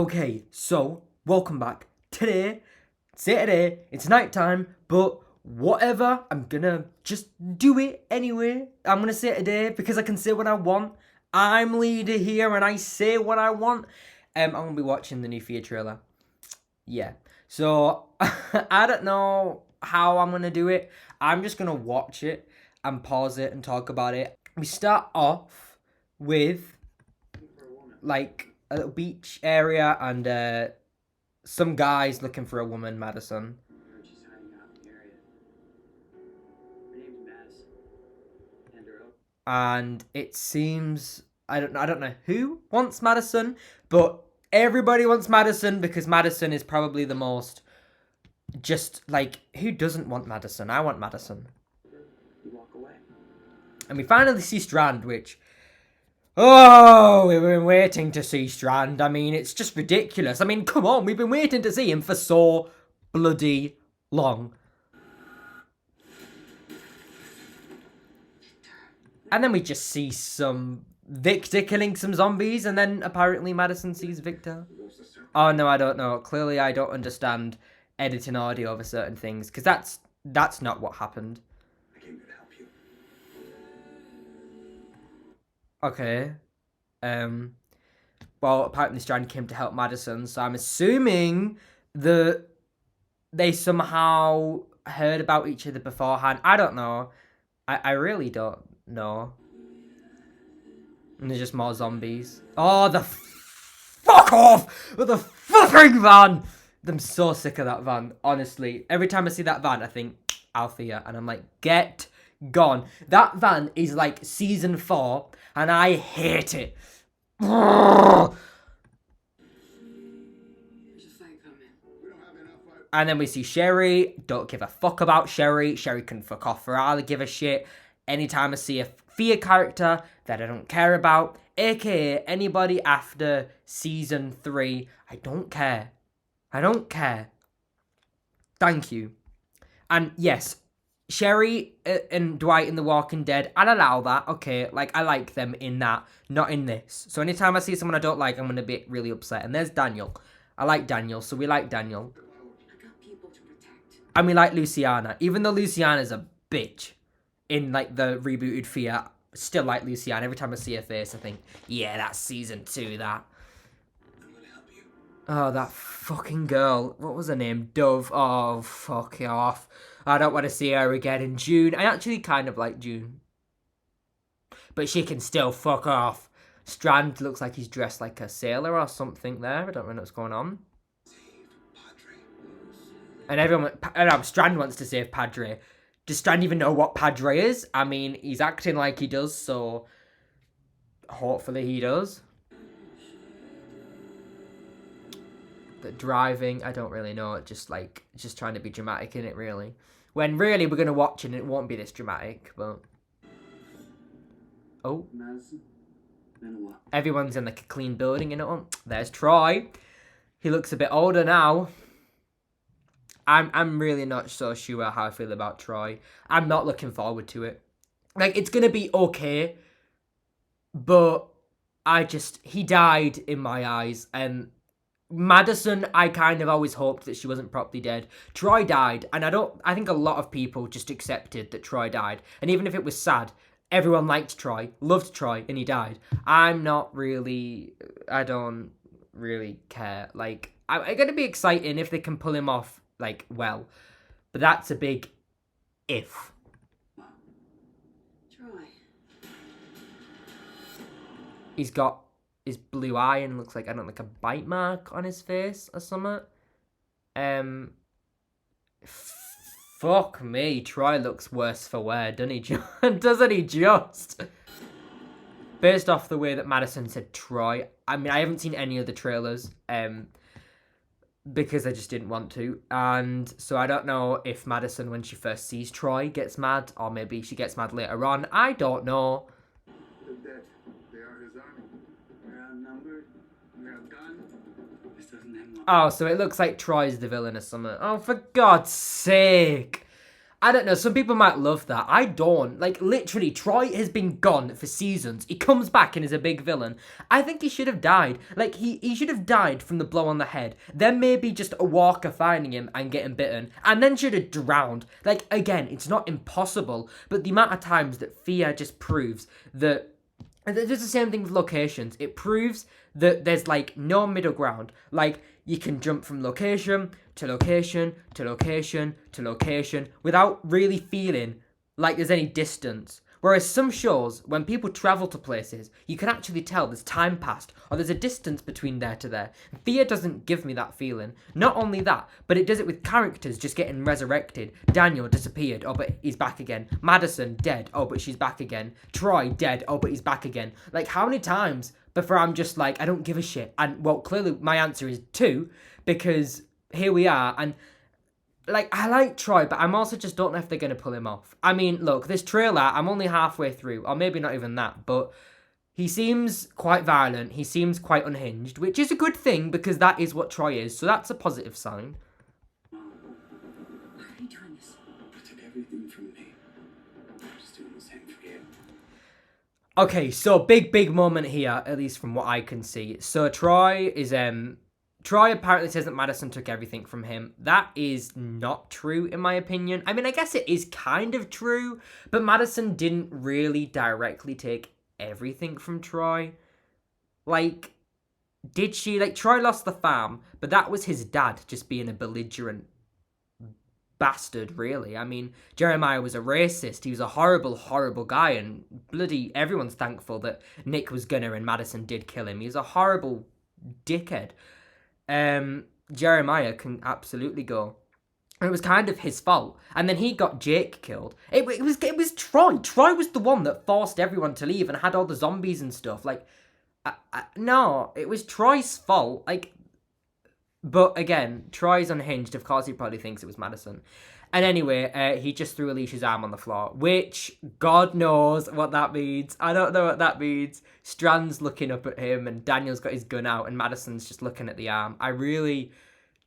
Okay, so welcome back. Today, it's night time, but whatever, I'm gonna just do it anyway. I'm gonna say today because I can say what I want. I'm leader here and I say what I want. I'm gonna be watching the new Fear trailer. Yeah. So I don't know how I'm gonna do it. I'm just gonna watch it and pause it and talk about it. We start off with like a little beach area and some guys looking for a woman, Madison. She's hiding out in the area. Her name's Madison. And her And it seems I don't know who wants Madison, but everybody wants Madison because Madison is probably the most just like who doesn't want Madison? I want Madison. you walk away. And we finally see Strand, which oh, we've been waiting to see Strand. I mean, it's just ridiculous. I mean, come on, we've been waiting to see him for so bloody long. And then we just see some Victor killing some zombies, and then apparently Madison sees Victor. Oh no, I don't know. Clearly, I don't understand editing audio over certain things because that's not what happened. I came here to help you. Okay. Well, apparently Strand came to help Madison, so I'm assuming that they somehow heard about each other beforehand. I don't know. I really don't know. And there's just more zombies. Oh, fuck off! The fucking van! I'm so sick of that van, honestly. Every time I see that van, I think Althea, and I'm like, get gone. That van is like season 4, and I hate it. There's a fight coming. We don't have enough fight. And then we see Sherry. Don't give a fuck about Sherry. Sherry can fuck off for all I give a shit. Anytime I see a Fear character that I don't care about, aka anybody after season 3, I don't care. I don't care. Thank you. And yes, Sherry and Dwight in The Walking Dead, I'll allow that. Okay, like I like them in that, not in this. So anytime I see someone I don't like, I'm gonna be really upset. And there's Daniel. I like Daniel, so we like Daniel. I got people to protect. And we like Luciana, even though Luciana's a bitch in like the rebooted Fear. Still like Luciana. Every time I see her face, I think, yeah, that's season 2. That. I'm gonna help you. Oh, that fucking girl. What was her name? Dove. Oh, fuck off. I don't want to see her again in June. I actually kind of like June. But she can still fuck off. Strand looks like he's dressed like a sailor or something there. I don't know what's going on. And Strand wants to save Padre. Does Strand even know what Padre is? I mean, he's acting like he does, so hopefully he does. But driving, I don't really know. Just trying to be dramatic in it, really. When really we're gonna watch it and it won't be this dramatic, but oh, Madison, been a while. everyone's in like a clean building, you know. There's Troy. He looks a bit older now. I'm really not so sure how I feel about Troy. I'm not looking forward to it. Like, it's gonna be okay, but he died in my eyes, and Madison, I kind of always hoped that she wasn't properly dead. Troy died, and I think a lot of people just accepted that Troy died, and even if it was sad, everyone liked Troy, loved Troy, and he died. I don't really care. Like, I'm gonna be exciting if they can pull him off, like, well. But that's a big if. Troy. He's got his blue eye and looks like, I don't know, like a bite mark on his face or something. Fuck me, Troy looks worse for wear, doesn't he? Doesn't he just? Based off the way that Madison said Troy, I mean, I haven't seen any of the trailers, because I just didn't want to. And so I don't know if Madison, when she first sees Troy, gets mad, or maybe she gets mad later on. I don't know. They're dead. They are his army. We're outnumbered. We're outgunned. This doesn't end long. Oh, so it looks like Troy's the villain or something. Oh, for God's sake. I don't know, some people might love that. I don't. Like, literally, Troy has been gone for seasons. He comes back and is a big villain. I think he should have died. Like, he should have died from the blow on the head. Then maybe just a walker finding him and getting bitten. And then should have drowned. Like, again, it's not impossible. But the amount of times that fear just proves that... And it's the same thing with locations. It proves that there's, like, no middle ground. Like, you can jump from location to location to location to location without really feeling like there's any distance. Whereas some shows, when people travel to places, you can actually tell there's time passed or there's a distance between there to there. Fear doesn't give me that feeling. Not only that, but it does it with characters just getting resurrected. Daniel disappeared, oh, but he's back again. Madison, dead, oh, but she's back again. Troy, dead, oh, but he's back again. Like, how many times before I'm just like, I don't give a shit? And, well, clearly my answer is 2, because here we are, and... Like, I like Troy, but I'm also just don't know if they're going to pull him off. I mean, look, this trailer, I'm only halfway through, or maybe not even that, but he seems quite violent, he seems quite unhinged, which is a good thing, because that is what Troy is, so that's a positive sign. Why are you doing this? I took everything from me. I'm just doing the same for you. Okay, so big moment here, at least from what I can see. So Troy is, Troy apparently says that Madison took everything from him. That is not true, in my opinion. I mean, I guess it is kind of true, but Madison didn't really directly take everything from Troy. Like, did she? Like, Troy lost the farm, but that was his dad just being a belligerent bastard, really. I mean, Jeremiah was a racist. He was a horrible, horrible guy, and bloody everyone's thankful that Nick was gonna and Madison did kill him. He's a horrible dickhead. Jeremiah can absolutely go. And it was kind of his fault. And then he got Jake killed. It was Troy. Troy was the one that forced everyone to leave and had all the zombies and stuff. Like, no, it was Troy's fault. Like, but again, Troy's unhinged. Of course, he probably thinks it was Madison. And anyway, he just threw Alicia's arm on the floor, which God knows what that means. I don't know what that means. Strand's looking up at him, and Daniel's got his gun out, and Madison's just looking at the arm. I really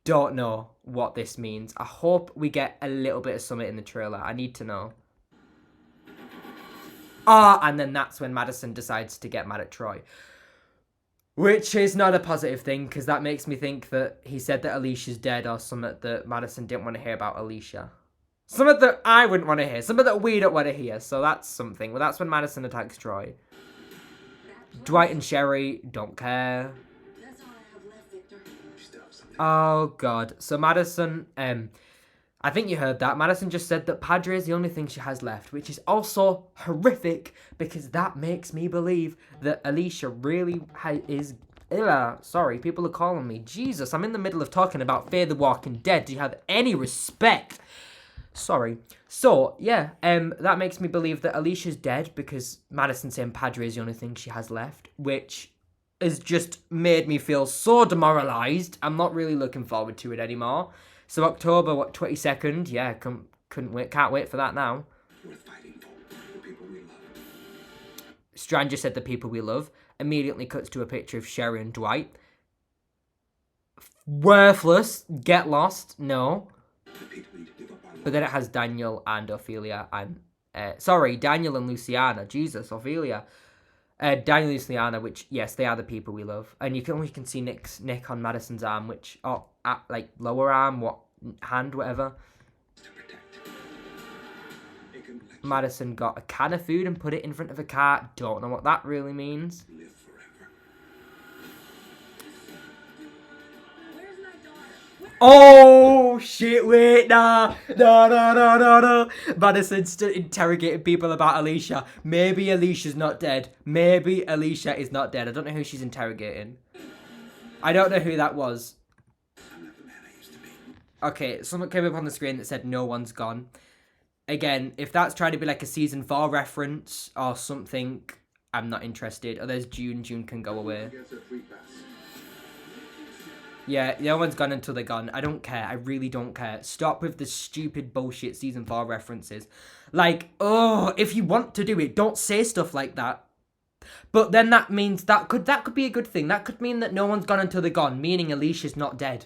don't know what this means. I hope we get a little bit of something in the trailer. I need to know. And then that's when Madison decides to get mad at Troy. Which is not a positive thing, because that makes me think that he said that Alicia's dead or something that Madison didn't want to hear about Alicia. Something that I wouldn't want to hear. Something that we don't want to hear. So that's something. Well, that's when Madison attacks Troy. Dwight and Sherry don't care. That's all I have left, Victor. Still have something. Oh, God. So Madison, I think you heard that. Madison just said that Padre is the only thing she has left, which is also horrific, because that makes me believe that Alicia really is... Sorry, people are calling me. Jesus, I'm in the middle of talking about Fear the Walking Dead. Do you have any respect? Sorry. So, yeah, that makes me believe that Alicia's dead, because Madison saying Padre is the only thing she has left, which has just made me feel so demoralised. I'm not really looking forward to it anymore. So October, 22nd, yeah, can't wait for that now. Worth fighting for the people we love. Strand just said the people we love. Immediately cuts to a picture of Sherry and Dwight. Worthless. Get lost. No. The people need to give up our But then it has Daniel and Ophelia and... Daniel and Luciana. Jesus, Ophelia. Daniel and Luciana, which, yes, they are the people we love. And you can see Nick on Madison's arm, which... like, lower arm, hand, whatever. to protect. It can let Madison got a can of food and put it in front of a car. Don't know what that really means. you live forever. Where's my daughter? Oh, shit, wait, nah. No. Madison's still interrogating people about Alicia. Maybe Alicia's not dead. Maybe Alicia is not dead. I don't know who she's interrogating. I don't know who that was. I'm not the man I used to be. Okay, something came up on the screen that said no one's gone. Again, if that's trying to be like a season 4 reference or something, I'm not interested. Oh, there's June. June can go away. Gets a free pass. Yeah, no one's gone until they're gone. I don't care. I really don't care. Stop with the stupid bullshit season 4 references. Like, oh, if you want to do it, don't say stuff like that. But then that means that could be a good thing. That could mean that no one's gone until they're gone, meaning Alicia's not dead.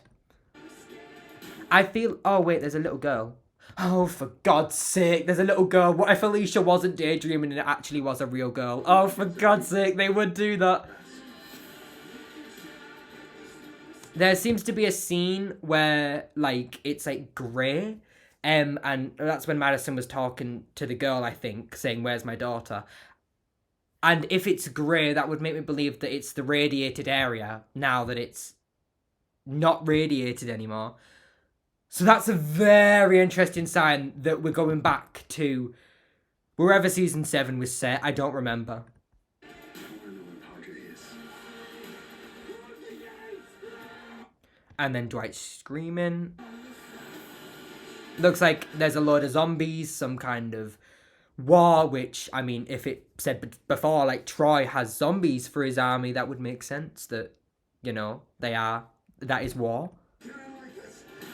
I feel... Oh, wait, there's a little girl. Oh, for God's sake, there's a little girl. What if Alicia wasn't daydreaming and it actually was a real girl? Oh, for God's sake, they would do that. There seems to be a scene where, like, it's, like, grey. And that's when Madison was talking to the girl, I think, saying, "Where's my daughter?" And if it's grey, that would make me believe that it's the radiated area now that it's not radiated anymore. So that's a very interesting sign that we're going back to wherever season 7 was set. I don't remember. I want to know where Padre is. And then Dwight screaming. Looks like there's a load of zombies, some kind of war, which, I mean, if it said before, like, Troy has zombies for his army, that would make sense that, you know, that is war.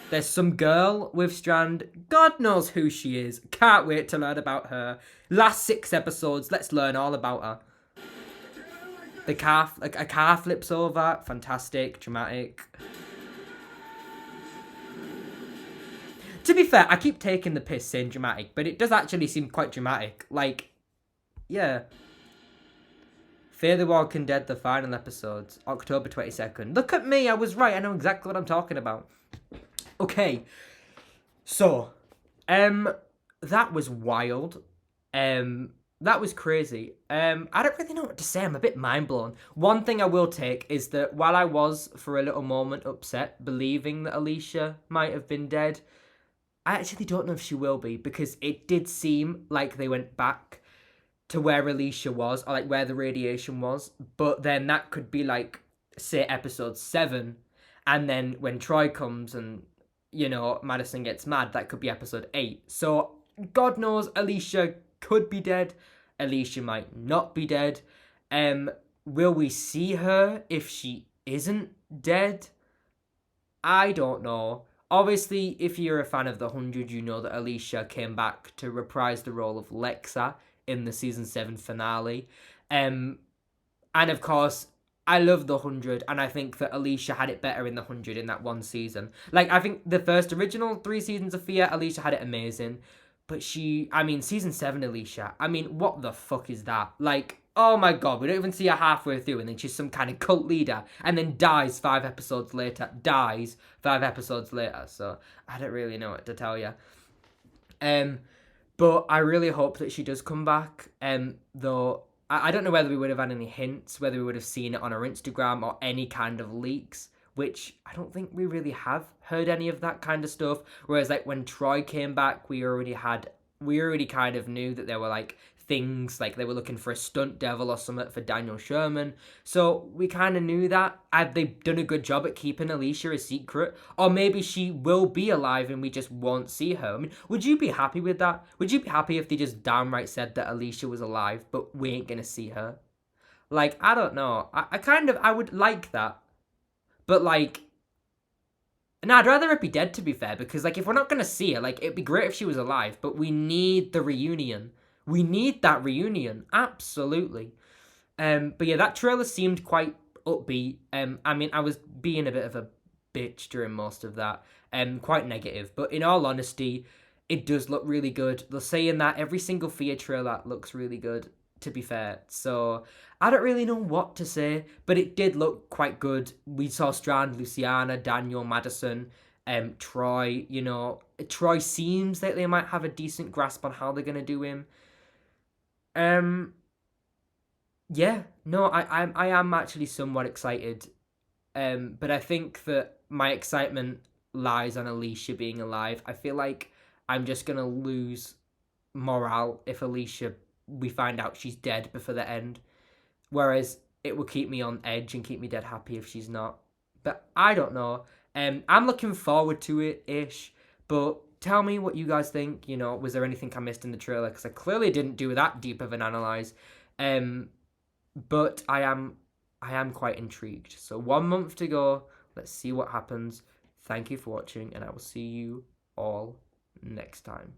There's some girl with Strand. God knows who she is. Can't wait to learn about her. Last 6 episodes, let's learn all about her. The car, like, a car flips over. Fantastic, dramatic. To be fair, I keep taking the piss saying dramatic, but it does actually seem quite dramatic. Like, yeah. Fear the Walking Dead, the final episodes, October 22nd. Look at me, I was right. I know exactly what I'm talking about. Okay, so, that was wild. That was crazy. I don't really know what to say. I'm a bit mind blown. One thing I will take is that while I was for a little moment upset, believing that Alicia might have been dead, I actually don't know if she will be, because it did seem like they went back to where Alicia was, or like where the radiation was, but then that could be like, say, episode 7, and then when Troy comes and, you know, Madison gets mad, that could be episode 8. So, God knows, Alicia could be dead, Alicia might not be dead. Will we see her if she isn't dead? I don't know. Obviously, if you're a fan of The 100, you know that Alicia came back to reprise the role of Lexa in the season 7 finale. And of course, I love The 100, and I think that Alicia had it better in The 100 in that one season. Like, I think the first original 3 seasons of Fear, Alicia had it amazing. But season 7 Alicia, what the fuck is that? Like, oh my God, we don't even see her halfway through, and then she's some kind of cult leader, and then dies 5 episodes later. So I don't really know what to tell you. But I really hope that she does come back. Though I don't know whether we would have had any hints, whether we would have seen it on her Instagram or any kind of leaks, which I don't think we really have heard any of that kind of stuff. Whereas, like, when Troy came back, we already kind of knew that there were, like, things, like they were looking for a stunt devil or something for Daniel Sherman. So we kind of knew that. Had they done a good job at keeping Alicia a secret? Or maybe she will be alive and we just won't see her. Would you be happy with that? Would you be happy if they just downright said that Alicia was alive, but we ain't gonna see her? Like, I don't know. I would like that. But, like, no, I'd rather it be dead, to be fair, because, like, if we're not going to see her, like, it'd be great if she was alive, but we need the reunion. We need that reunion, absolutely. But yeah, that trailer seemed quite upbeat. I was being a bit of a bitch during most of that, quite negative, but in all honesty, it does look really good. They're saying that every single Fear trailer looks really good, to be fair. So I don't really know what to say, but it did look quite good. We saw Strand, Luciana, Daniel, Madison, Troy. You know, Troy seems like they might have a decent grasp on how they're gonna do him. Yeah, no, I am actually somewhat excited. But I think that my excitement lies on Alicia being alive. I feel like I'm just gonna lose morale if we find out she's dead before the end. Whereas it will keep me on edge and keep me dead happy if she's not. But I don't know. I'm looking forward to it-ish. But tell me what you guys think. You know, was there anything I missed in the trailer? Because I clearly didn't do that deep of an analyze. But I am quite intrigued. So 1 month to go. Let's see what happens. Thank you for watching, and I will see you all next time.